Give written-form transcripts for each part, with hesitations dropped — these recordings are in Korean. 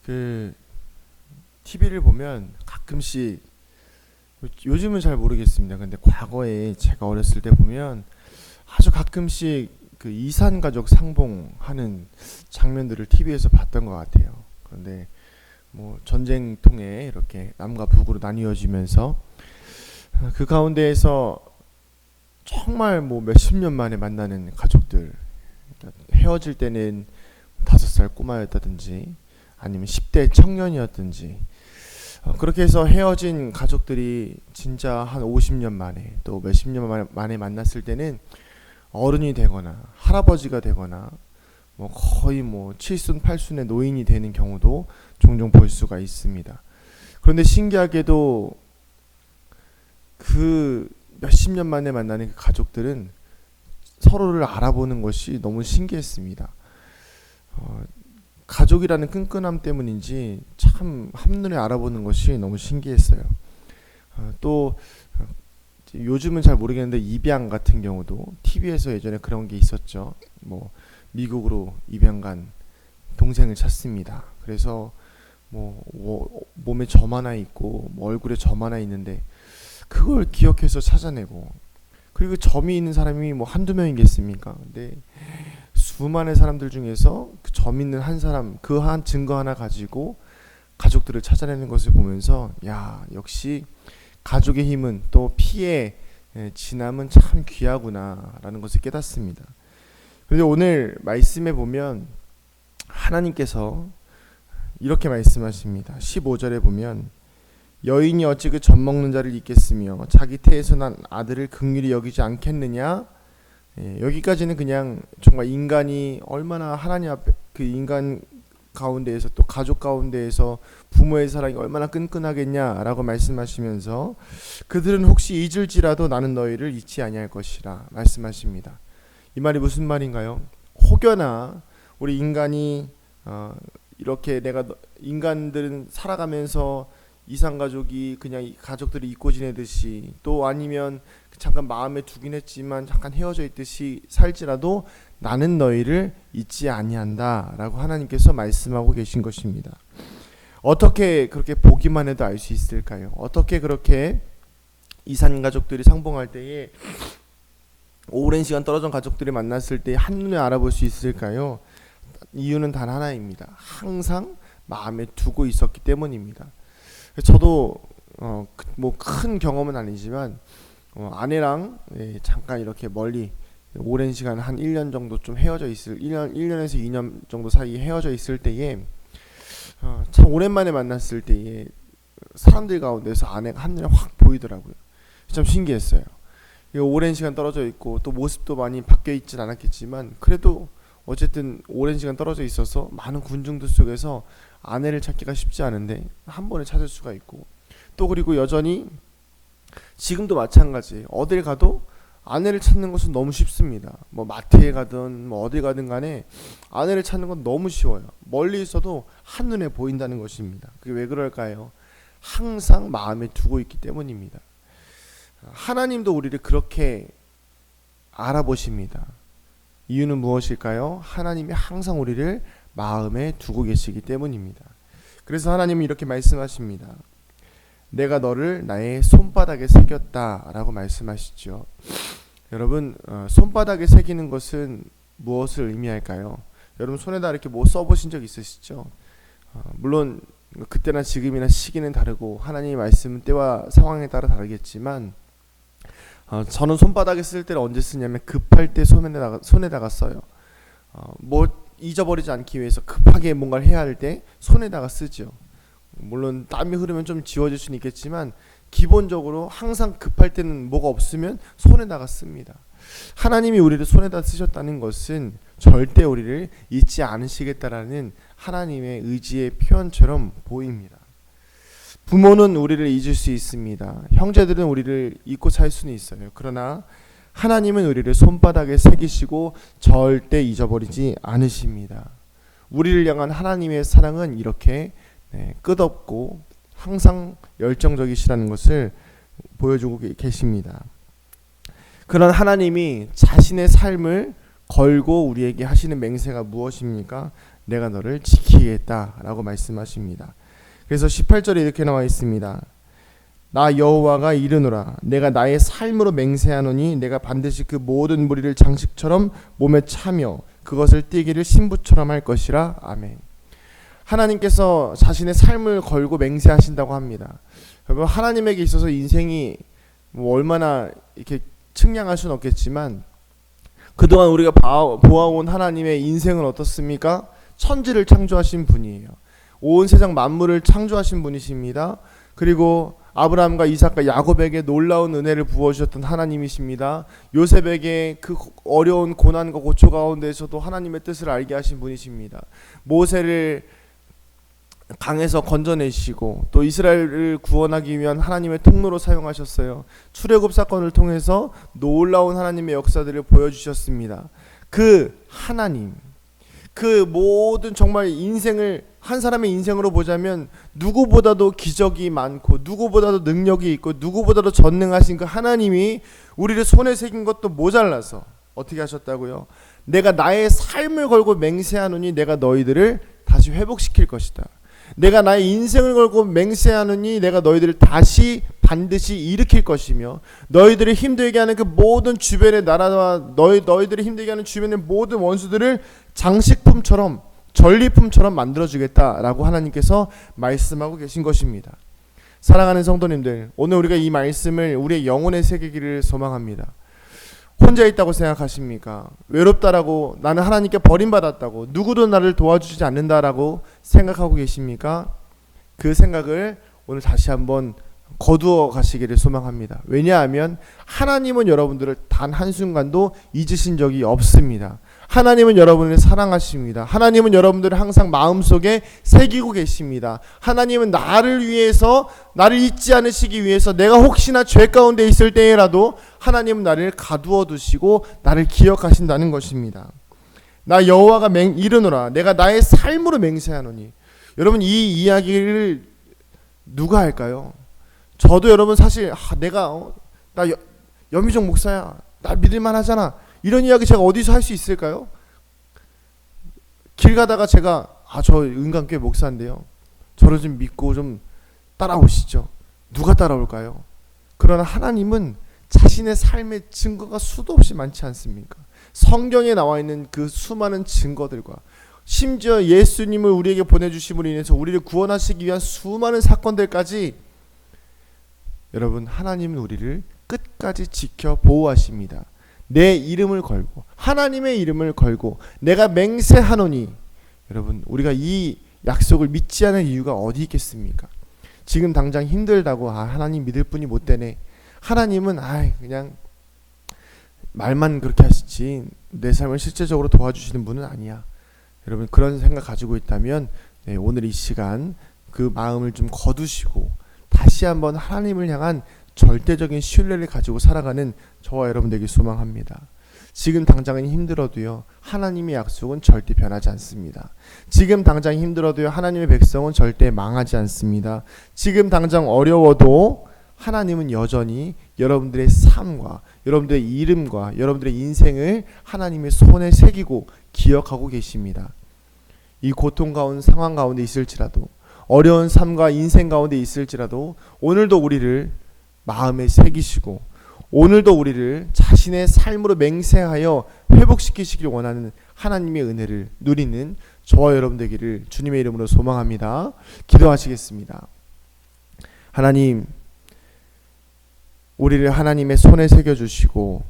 그 TV를 보면 가끔씩 요즘은 잘 모르겠습니다. 근데 과거에 제가 어렸을 때 보면 아주 가끔씩 그 이산 가족 상봉하는 장면들을 TV에서 봤던 것 같아요. 그런데 뭐 전쟁통에 이렇게 남과 북으로 나뉘어지면서 그 가운데에서 정말 뭐 몇십 년 만에 만나는 가족들, 그러니까 헤어질 때는 5살 꼬마였다든지 아니면 10대 청년이었든지 그렇게 해서 헤어진 가족들이 진짜 한 50년 만에 또 몇십 년 만에 만났을 때는 어른이 되거나 할아버지가 되거나 뭐 거의 뭐 칠순 팔순의 노인이 되는 경우도 종종 볼 수가 있습니다. 그런데 신기하게도 그 몇십 년 만에 만나는 그 가족들은 서로를 알아보는 것이 너무 신기했습니다. 가족이라는 끈끈함 때문인지 참 한눈에 알아보는 것이 너무 신기했어요. 또 요즘은 잘 모르겠는데 입양 같은 경우도 TV에서 예전에 그런 게 있었죠. 뭐 미국으로 입양 간 동생을 찾습니다. 그래서 뭐 몸에 점 하나 있고 뭐 얼굴에 점 하나 있는데 그걸 기억해서 찾아내고, 그리고 점이 있는 사람이 뭐 한두 명이겠습니까? 근데 수많은 사람들 중에서 그 점 있는 한 사람, 그 한 증거 하나 가지고 가족들을 찾아내는 것을 보면서 야, 역시 가족의 힘은 또 피의 진함은 참 귀하구나라는 것을 깨닫습니다. 그런데 오늘 말씀에 보면 하나님께서 이렇게 말씀하십니다. 15절에 보면 여인이 어찌 그 젖 먹는 자를 잊겠으며 자기 태에서 난 아들을 긍휼히 여기지 않겠느냐. 여기까지는 그냥 정말 인간이 얼마나 하나님 앞에 그 인간 가운데에서 또 가족 가운데에서 부모의 사랑이 얼마나 끈끈하겠냐라고 말씀하시면서 그들은 혹시 잊을지라도 나는 너희를 잊지 아니할 것이라 말씀하십니다. 이 말이 무슨 말인가요? 혹여나 우리 인간이 이렇게 인간들은 살아가면서 이산가족이 그냥 가족들이 잊고 지내듯이, 또 아니면 잠깐 마음에 두긴 했지만 잠깐 헤어져 있듯이 살지라도 나는 너희를 잊지 아니한다 라고 하나님께서 말씀하고 계신 것입니다. 어떻게 그렇게 보기만 해도 알 수 있을까요? 어떻게 그렇게 이산가족들이 상봉할 때에 오랜 시간 떨어진 가족들이 만났을 때 한눈에 알아볼 수 있을까요? 이유는 단 하나입니다. 항상 마음에 두고 있었기 때문입니다. 저도 뭐 큰 경험은 아니지만 아내랑 잠깐 이렇게 멀리 오랜 시간 한 1년 정도 좀 헤어져 있을 1년에서 2년 정도 사이 헤어져 있을 때에 참 오랜만에 만났을 때에 사람들 가운데서 아내가 한눈에 확 보이더라고요. 참 신기했어요. 오랜 시간 떨어져 있고 또 모습도 많이 바뀌어 있진 않았겠지만 그래도 어쨌든 오랜 시간 떨어져 있어서 많은 군중들 속에서 아내를 찾기가 쉽지 않은데 한 번에 찾을 수가 있고, 또 그리고 여전히 지금도 마찬가지예요. 어딜 가도 아내를 찾는 것은 너무 쉽습니다. 뭐 마트에 가든 뭐 어딜 가든 간에 아내를 찾는 건 너무 쉬워요. 멀리 있어도 한눈에 보인다는 것입니다. 그게 왜 그럴까요? 항상 마음에 두고 있기 때문입니다. 하나님도 우리를 그렇게 알아보십니다. 이유는 무엇일까요? 하나님이 항상 우리를 마음에 두고 계시기 때문입니다. 그래서 하나님은 이렇게 말씀하십니다. 내가 너를 나의 손바닥에 새겼다 라고 말씀하시죠. 여러분, 손바닥에 새기는 것은 무엇을 의미할까요? 여러분 손에다 이렇게 뭐 써보신 적 있으시죠? 물론 그때나 지금이나 시기는 다르고 하나님의 말씀은 때와 상황에 따라 다르겠지만 저는 손바닥에 쓸 때를 언제 쓰냐면 급할 때 손에다가 써요. 뭐 잊어버리지 않기 위해서 급하게 뭔가를 해야 할 때 손에다가 쓰죠. 물론 땀이 흐르면 좀 지워질 수는 있겠지만 기본적으로 항상 급할 때는 뭐가 없으면 손에다가 씁니다. 하나님이 우리를 손에다 쓰셨다는 것은 절대 우리를 잊지 않으시겠다라는 하나님의 의지의 표현처럼 보입니다. 부모는 우리를 잊을 수 있습니다. 형제들은 우리를 잊고 살 수는 있어요. 그러나 하나님은 우리를 손바닥에 새기시고 절대 잊어버리지 않으십니다. 우리를 향한 하나님의 사랑은 이렇게 끝없고 항상 열정적이시라는 것을 보여주고 계십니다. 그런 하나님이 자신의 삶을 걸고 우리에게 하시는 맹세가 무엇입니까? 내가 너를 지키겠다라고 말씀하십니다. 그래서 18절에 이렇게 나와 있습니다. 나 여호와가 이르노라 내가 나의 삶으로 맹세하노니 내가 반드시 그 모든 무리를 장식처럼 몸에 차며 그것을 띠기를 신부처럼 할 것이라. 아멘. 하나님께서 자신의 삶을 걸고 맹세하신다고 합니다. 여러분, 하나님에게 있어서 인생이 얼마나 이렇게 측량할 수는 없겠지만 그동안 우리가 보아온 하나님의 인생은 어떻습니까? 천지를 창조하신 분이에요. 온 세상 만물을 창조하신 분이십니다. 그리고 아브라함과 이삭과 야곱에게 놀라운 은혜를 부어주셨던 하나님이십니다. 요셉에게 그 어려운 고난과 고초 가운데서도 하나님의 뜻을 알게 하신 분이십니다. 모세를 강에서 건져내시고 또 이스라엘을 구원하기 위한 하나님의 통로로 사용하셨어요. 출애굽 사건을 통해서 놀라운 하나님의 역사들을 보여주셨습니다. 그 하나님, 그 모든 정말 인생을 한 사람의 인생으로 보자면 누구보다도 기적이 많고 누구보다도 능력이 있고 누구보다도 전능하신 그 하나님이 우리를 손에 새긴 것도 모자라서 어떻게 하셨다고요? 내가 나의 삶을 걸고 맹세하노니 내가 너희들을 다시 회복시킬 것이다. 내가 나의 인생을 걸고 맹세하노니 내가 너희들을 다시 반드시 일으킬 것이며 너희들을 힘들게 하는 그 모든 주변의 나라와 너희들을 힘들게 하는 주변의 모든 원수들을 장식품처럼 전리품처럼 만들어주겠다라고 하나님께서 말씀하고 계신 것입니다. 사랑하는 성도님들, 오늘 우리가 이 말씀을 우리의 영혼에 새기기를 소망합니다. 혼자 있다고 생각하십니까? 외롭다라고, 나는 하나님께 버림받았다고, 누구도 나를 도와주지 않는다라고 생각하고 계십니까? 그 생각을 오늘 다시 한번 거두어 가시기를 소망합니다. 왜냐하면 하나님은 여러분들을 단 한순간도 잊으신 적이 없습니다. 하나님은 여러분을 사랑하십니다. 하나님은 여러분들을 항상 마음속에 새기고 계십니다. 하나님은 나를 위해서, 나를 잊지 않으시기 위해서 내가 혹시나 죄 가운데 있을 때에라도 하나님은 나를 가두어 두시고 나를 기억하신다는 것입니다. 나 여호와가 이르노라 내가 나의 삶으로 맹세하노니. 여러분, 이 이야기를 누가 할까요? 저도 여러분 사실 나 염희종 목사야, 나 믿을만 하잖아, 이런 이야기 제가 어디서 할 수 있을까요? 길 가다가 제가 저 은강교회 목사인데요, 저를 좀 믿고 좀 따라오시죠. 누가 따라올까요? 그러나 하나님은 자신의 삶의 증거가 수도 없이 많지 않습니까? 성경에 나와 있는 그 수많은 증거들과 심지어 예수님을 우리에게 보내주심으로 인해서 우리를 구원하시기 위한 수많은 사건들까지, 여러분, 하나님은 우리를 끝까지 지켜 보호하십니다. 내 이름을 걸고, 하나님의 이름을 걸고 내가 맹세하노니. 여러분, 우리가 이 약속을 믿지 않을 이유가 어디 있겠습니까? 지금 당장 힘들다고 하나님 믿을 뿐이 못 되네, 하나님은 그냥 말만 그렇게 하시지 내 삶을 실제적으로 도와주시는 분은 아니야. 여러분, 그런 생각 가지고 있다면 오늘 이 시간 그 마음을 좀 거두시고 다시 한번 하나님을 향한 절대적인 신뢰를 가지고 살아가는 저와 여러분들에게 소망합니다. 지금 당장은 힘들어도요, 하나님의 약속은 절대 변하지 않습니다. 지금 당장 힘들어도요, 하나님의 백성은 절대 망하지 않습니다. 지금 당장 어려워도 하나님은 여전히 여러분들의 삶과 여러분들의 이름과 여러분들의 인생을 하나님의 손에 새기고 기억하고 계십니다. 이 고통 가운데, 상황 가운데 있을지라도, 어려운 삶과 인생 가운데 있을지라도 오늘도 우리를 마음에 새기시고 오늘도 우리를 자신의 삶으로 맹세하여 회복시키시길 원하는 하나님의 은혜를 누리는 저와 여러분 되기를 주님의 이름으로 소망합니다. 기도하시겠습니다. 하나님, 우리를 하나님의 손에 새겨주시고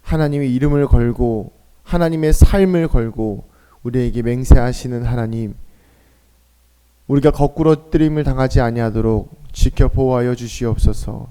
하나님의 이름을 걸고 하나님의 삶을 걸고 우리에게 맹세하시는 하나님, 우리가 거꾸로뜨림을 당하지 아니하도록 지켜 보호하여 주시옵소서.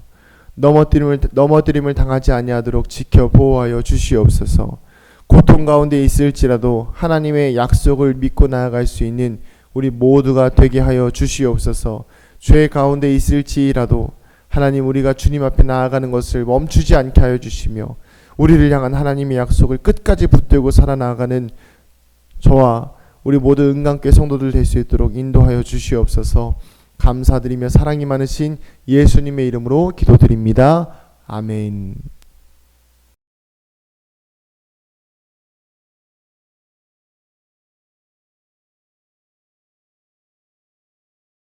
넘어뜨림을 당하지 아니하도록 지켜 보호하여 주시옵소서. 고통 가운데 있을지라도 하나님의 약속을 믿고 나아갈 수 있는 우리 모두가 되게 하여 주시옵소서. 죄 가운데 있을지라도 하나님, 우리가 주님 앞에 나아가는 것을 멈추지 않게 하여 주시며 우리를 향한 하나님의 약속을 끝까지 붙들고 살아나가는 저와 우리 모두 은강교회 성도들 될 수 있도록 인도하여 주시옵소서. 감사드리며 사랑이 많으신 예수님의 이름으로 기도드립니다. 아멘.